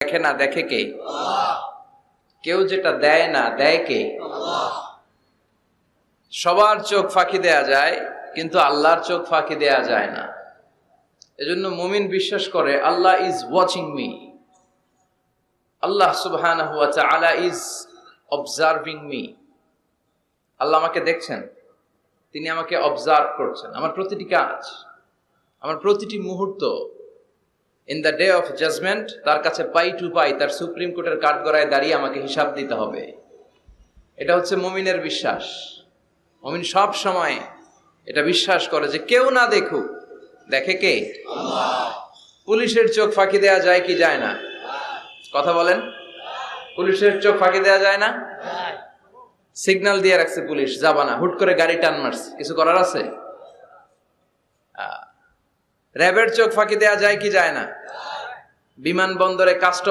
দেখে না দেখে কে? কেউ যেটা দেয় না দেয় কে? সবার চোখ ফাঁকি দেয়া যায়, কিন্তু আল্লাহর চোখ ফাঁকি দেয়া যায় না। এজন্য মুমিন বিশ্বাস করে আল্লাহ ইজ ওয়াচিং মি, আল্লাহ সুবহানাহু ওয়া তাআলা ইজ অবজার্ভিং মি। আল্লাহ আমাকে দেখছেন, তিনি আমাকে অবজার্ভ করছেন, আমার প্রতিটি কাজ, আমার প্রতিটি মুহূর্ত। In the day of judgement তার কাছে পাই টু পাই, তার সুপ্রিম কোর্টের কাঠগড়ায় দাঁড়িয়ে আমাকে হিসাব দিতে হবে। এটা হচ্ছে মুমিনের বিশ্বাস। মুমিন সব সময় এটা বিশ্বাস করে যে কেউ না দেখুক, দেখে কে? আল্লাহ। পুলিশের চোখ ফাঁকি দেয়া যায় কি যায় না? কথা বলেন। পুলিশের চোখ ফাঁকি দেয়া যায় না? সিগন্যাল দিয়ে রাখছে পুলিশ, যাবা না, হুট করে গাড়ি টান মারছে, কিছু করার আছে? র্যাবের চোখ ফাঁকি দেয়া যায় কি যায় না? বিমানবন্দরে কাস্টম